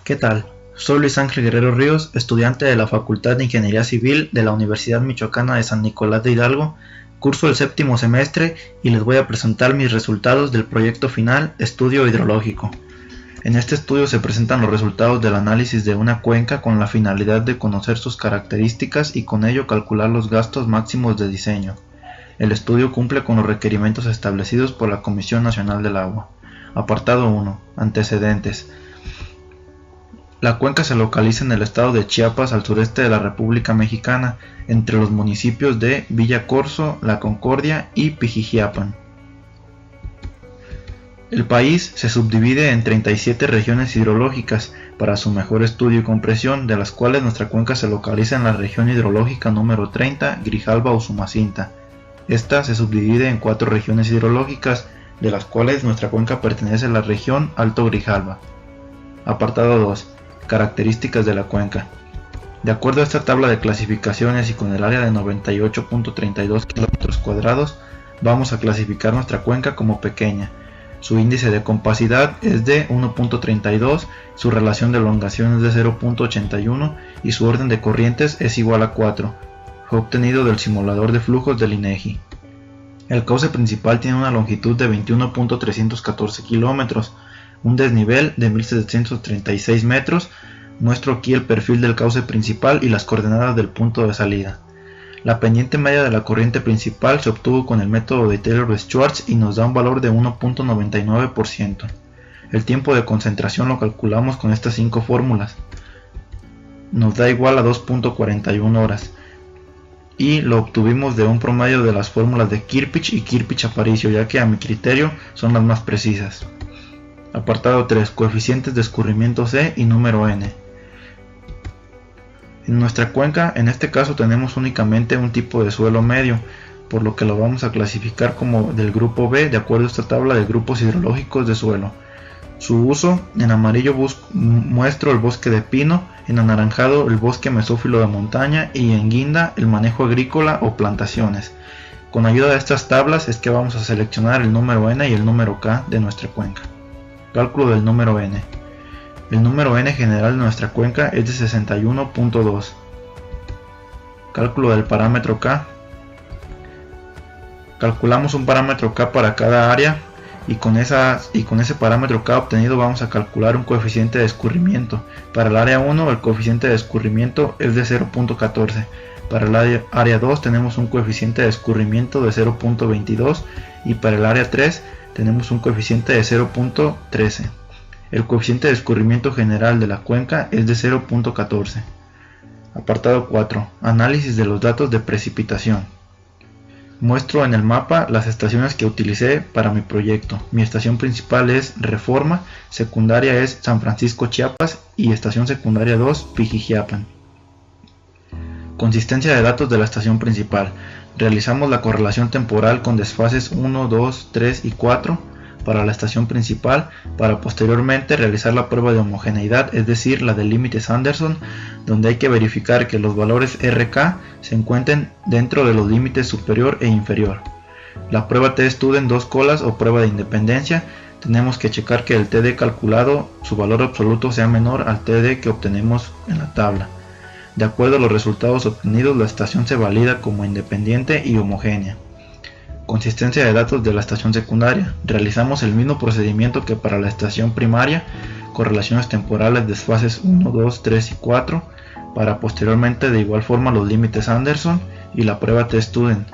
¿Qué tal? Soy Luis Ángel Guerrero Ríos, estudiante de la Facultad de Ingeniería Civil de la Universidad Michoacana de San Nicolás de Hidalgo, curso el séptimo semestre y les voy a presentar mis resultados del proyecto final Estudio Hidrológico. En este estudio se presentan los resultados del análisis de una cuenca con la finalidad de conocer sus características y con ello calcular los gastos máximos de diseño. El estudio cumple con los requerimientos establecidos por la Comisión Nacional del Agua. Apartado 1. Antecedentes. La cuenca se localiza en el estado de Chiapas, al sureste de la República Mexicana, entre los municipios de Villa Corzo, La Concordia y Pijijiapan. El país se subdivide en 37 regiones hidrológicas para su mejor estudio y comprensión, de las cuales nuestra cuenca se localiza en la región hidrológica número 30, Grijalba-Usumacinta. Esta se subdivide en 4 regiones hidrológicas, de las cuales nuestra cuenca pertenece a la región Alto Grijalba. Apartado 2. Características de la cuenca. De acuerdo a esta tabla de clasificaciones y con el área de 98.32 km², vamos a clasificar nuestra cuenca como pequeña. Su índice de compacidad es de 1.32, su relación de elongación es de 0.81 y su orden de corrientes es igual a 4. Fue obtenido del simulador de flujos del INEGI. El cauce principal tiene una longitud de 21.314 kilómetros, un desnivel de 1736 metros. Muestro aquí el perfil del cauce principal y las coordenadas del punto de salida. La pendiente media de la corriente principal se obtuvo con el método de Taylor-Schwartz y nos da un valor de 1.99%. El tiempo de concentración lo calculamos con estas 5 fórmulas. Nos da igual a 2.41 horas. Y lo obtuvimos de un promedio de las fórmulas de Kirpich y Kirpich-Aparicio, ya que a mi criterio son las más precisas. Apartado 3. Coeficientes de escurrimiento C y número N. En nuestra cuenca, en este caso, tenemos únicamente un tipo de suelo medio, por lo que lo vamos a clasificar como del grupo B, de acuerdo a esta tabla de grupos hidrológicos de suelo. Su uso: en amarillo muestro el bosque de pino, en anaranjado el bosque mesófilo de montaña y en guinda el manejo agrícola o plantaciones. Con ayuda de estas tablas es que vamos a seleccionar el número N y el número K de nuestra cuenca. Cálculo del número N. El número N general de nuestra cuenca es de 61.2. Cálculo del parámetro K. Calculamos un parámetro K para cada área y con ese parámetro K obtenido vamos a calcular un coeficiente de escurrimiento. Para el área 1 el coeficiente de escurrimiento es de 0.14. Para el área 2 tenemos un coeficiente de escurrimiento de 0.22 y para el área 3 tenemos un coeficiente de 0.13. El coeficiente de escurrimiento general de la cuenca es de 0.14. Apartado 4. Análisis de los datos de precipitación. Muestro en el mapa las estaciones que utilicé para mi proyecto. Mi estación principal es Reforma, secundaria es San Francisco Chiapas y estación secundaria 2 Pijijiapan. Consistencia de datos de la estación principal. Realizamos la correlación temporal con desfases 1, 2, 3 y 4 para la estación principal, para posteriormente realizar la prueba de homogeneidad, es decir, la de límites Anderson, donde hay que verificar que los valores RK se encuentren dentro de los límites superior e inferior. La prueba T-Student 2 colas o prueba de independencia, tenemos que checar que el TD calculado, su valor absoluto sea menor al TD que obtenemos en la tabla. De acuerdo a los resultados obtenidos, la estación se valida como independiente y homogénea. Consistencia de datos de la estación secundaria. Realizamos el mismo procedimiento que para la estación primaria, correlaciones temporales, desfases 1, 2, 3 y 4, para posteriormente de igual forma los límites Anderson y la prueba T-Student.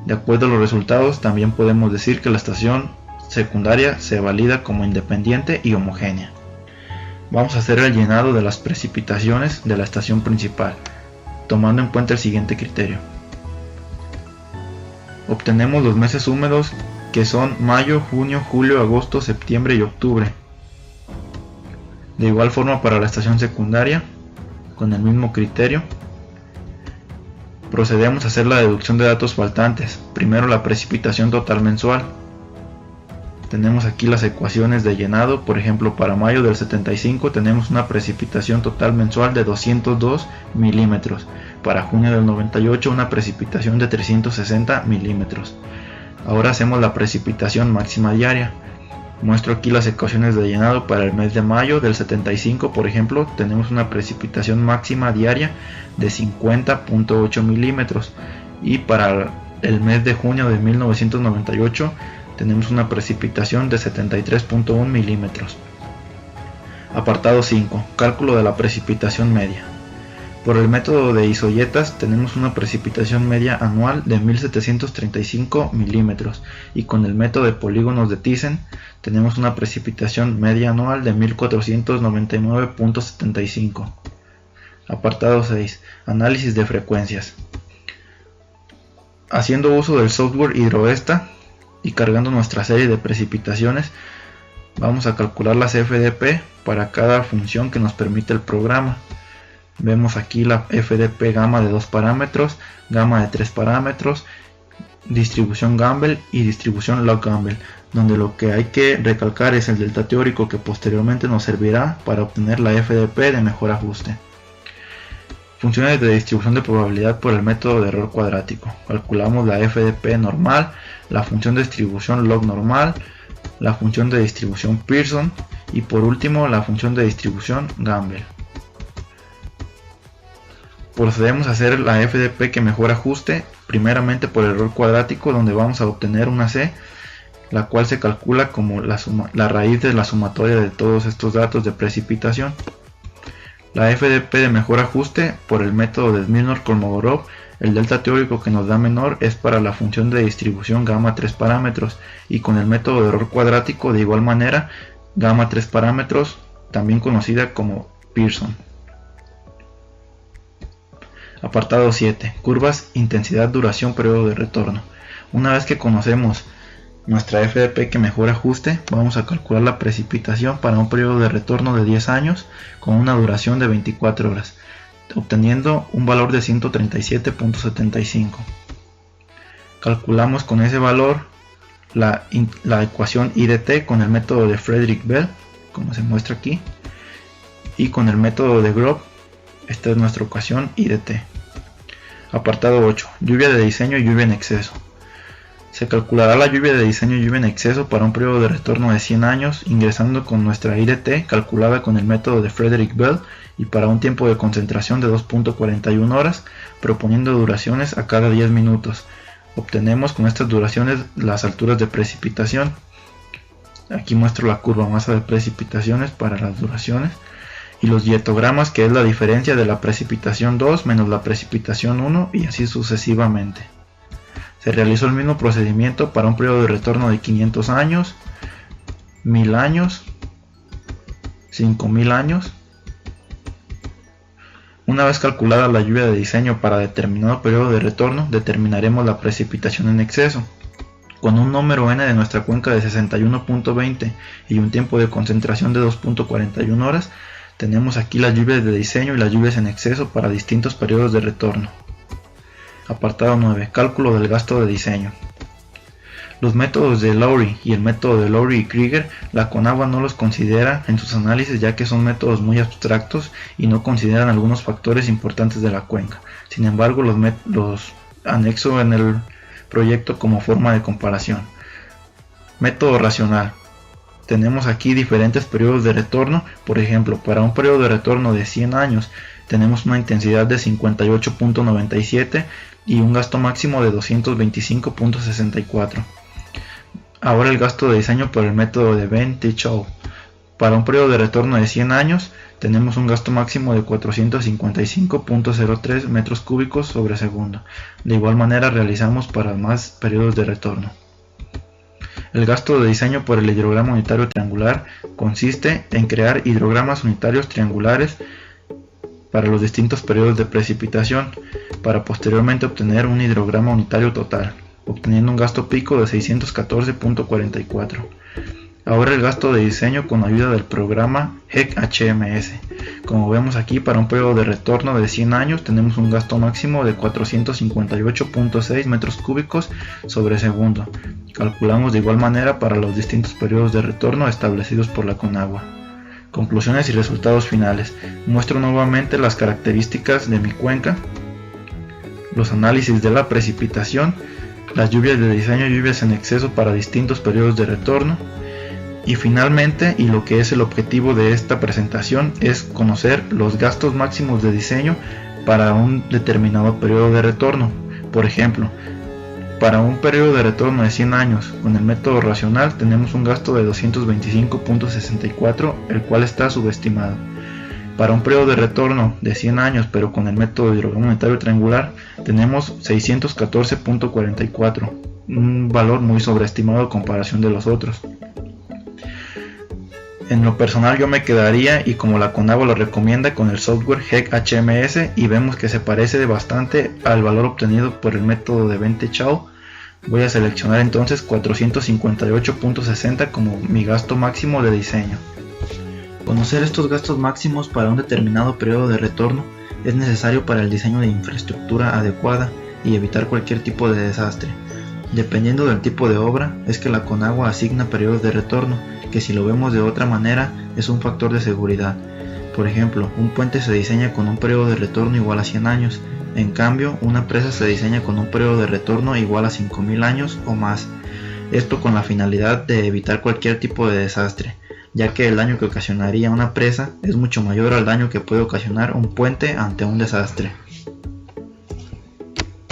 De acuerdo a los resultados, también podemos decir que la estación secundaria se valida como independiente y homogénea. Vamos a hacer el llenado de las precipitaciones de la estación principal, tomando en cuenta el siguiente criterio. Obtenemos los meses húmedos que son mayo, junio, julio, agosto, septiembre y octubre. De igual forma para la estación secundaria, con el mismo criterio. Procedemos a hacer la deducción de datos faltantes. Primero la precipitación total mensual. Tenemos aquí las ecuaciones de llenado. Por ejemplo, para mayo del 75 tenemos una precipitación total mensual de 202 milímetros. Para junio del 98 una precipitación de 360 milímetros. Ahora hacemos la precipitación máxima diaria. Muestro aquí las ecuaciones de llenado para el mes de mayo del 75, por ejemplo, tenemos una precipitación máxima diaria de 50.8 milímetros, y para el mes de junio de 1998 tenemos una precipitación de 73.1 milímetros. Apartado 5. Cálculo de la precipitación media. Por el método de isoyetas tenemos una precipitación media anual de 1735 milímetros, y con el método de polígonos de Thyssen tenemos una precipitación media anual de 1499.75. Apartado 6. Análisis de frecuencias. Haciendo uso del software Hydrovesta y cargando nuestra serie de precipitaciones, vamos a calcular las FDP para cada función que nos permite el programa. Vemos aquí la FDP gamma de 2 parámetros, gamma de 3 parámetros, distribución Gumbel y distribución log Gumbel, donde lo que hay que recalcar es el delta teórico, que posteriormente nos servirá para obtener la FDP de mejor ajuste. Funciones de distribución de probabilidad por el método de error cuadrático. Calculamos la FDP normal, la función de distribución log normal, la función de distribución Pearson y por último la función de distribución Gumbel. Procedemos a hacer la FDP que mejor ajuste, primeramente por error cuadrático, donde vamos a obtener una C, la cual se calcula como la raíz de la sumatoria de todos estos datos de precipitación. La FDP de mejor ajuste por el método de Smirnov-Kolmogorov, el delta teórico que nos da menor es para la función de distribución gamma 3 parámetros, y con el método de error cuadrático de igual manera gamma 3 parámetros, también conocida como Pearson. Apartado 7. Curvas, intensidad, duración, periodo de retorno. Una vez que conocemos nuestra FDP que mejor ajuste, vamos a calcular la precipitación para un periodo de retorno de 10 años con una duración de 24 horas, obteniendo un valor de 137.75. Calculamos con ese valor la ecuación IDT con el método de Frederick Bell, como se muestra aquí, y con el método de Grove. Esta es nuestra ecuación IDT. Apartado 8. Lluvia de diseño y lluvia en exceso. Se calculará la lluvia de diseño y lluvia en exceso para un periodo de retorno de 100 años ingresando con nuestra IDT calculada con el método de Frederick Bell y para un tiempo de concentración de 2.41 horas, proponiendo duraciones a cada 10 minutos. Obtenemos con estas duraciones las alturas de precipitación. Aquí muestro la curva masa de precipitaciones para las duraciones y los dietogramas, que es la diferencia de la precipitación 2 menos la precipitación 1 y así sucesivamente. Se realizó el mismo procedimiento para un periodo de retorno de 500 años, 1000 años, 5000 años. Una vez calculada la lluvia de diseño para determinado periodo de retorno, determinaremos la precipitación en exceso. Con un número n de nuestra cuenca de 61.20 y un tiempo de concentración de 2.41 horas, tenemos aquí las lluvias de diseño y las lluvias en exceso para distintos periodos de retorno. Apartado 9. Cálculo del gasto de diseño. Los métodos de Lowry y el método de Lowry y Krieger, la Conagua no los considera en sus análisis, ya que son métodos muy abstractos y no consideran algunos factores importantes de la cuenca. Sin embargo, los anexo en el proyecto como forma de comparación. Método racional. Tenemos aquí diferentes periodos de retorno. Por ejemplo, para un periodo de retorno de 100 años tenemos una intensidad de 58.97 y un gasto máximo de 225.64. Ahora el gasto de diseño por el método de Venn-Techow. Para un periodo de retorno de 100 años tenemos un gasto máximo de 455.03 metros cúbicos sobre segundo. De igual manera realizamos para más periodos de retorno. El gasto de diseño por el hidrograma unitario triangular consiste en crear hidrogramas unitarios triangulares para los distintos periodos de precipitación, para posteriormente obtener un hidrograma unitario total, obteniendo un gasto pico de 614.44. Ahora el gasto de diseño con ayuda del programa HEC-HMS. Como vemos aquí, para un periodo de retorno de 100 años tenemos un gasto máximo de 458.6 metros cúbicos sobre segundo. Calculamos de igual manera para los distintos periodos de retorno establecidos por la Conagua. Conclusiones y resultados finales. Muestro nuevamente las características de mi cuenca, los análisis de la precipitación, las lluvias de diseño y lluvias en exceso para distintos periodos de retorno, Y finalmente, y lo que es el objetivo de esta presentación, es conocer los gastos máximos de diseño para un determinado periodo de retorno. Por ejemplo, para un periodo de retorno de 100 años con el método racional tenemos un gasto de 225.64, el cual está subestimado. Para un periodo de retorno de 100 años pero con el método hidrograma unitario triangular tenemos 614.44, un valor muy sobreestimado en comparación de los otros. En lo personal yo me quedaría, y como la Conagua lo recomienda, con el software HEC HMS, y vemos que se parece bastante al valor obtenido por el método de Bente-Chao. Voy a seleccionar entonces 458.60 como mi gasto máximo de diseño. Conocer estos gastos máximos para un determinado periodo de retorno es necesario para el diseño de infraestructura adecuada y evitar cualquier tipo de desastre. Dependiendo del tipo de obra, es que la Conagua asigna periodos de retorno, que si lo vemos de otra manera es un factor de seguridad. Por ejemplo, un puente se diseña con un periodo de retorno igual a 100 años, en cambio una presa se diseña con un periodo de retorno igual a 5000 años o más. Esto con la finalidad de evitar cualquier tipo de desastre, ya que el daño que ocasionaría una presa es mucho mayor al daño que puede ocasionar un puente ante un desastre.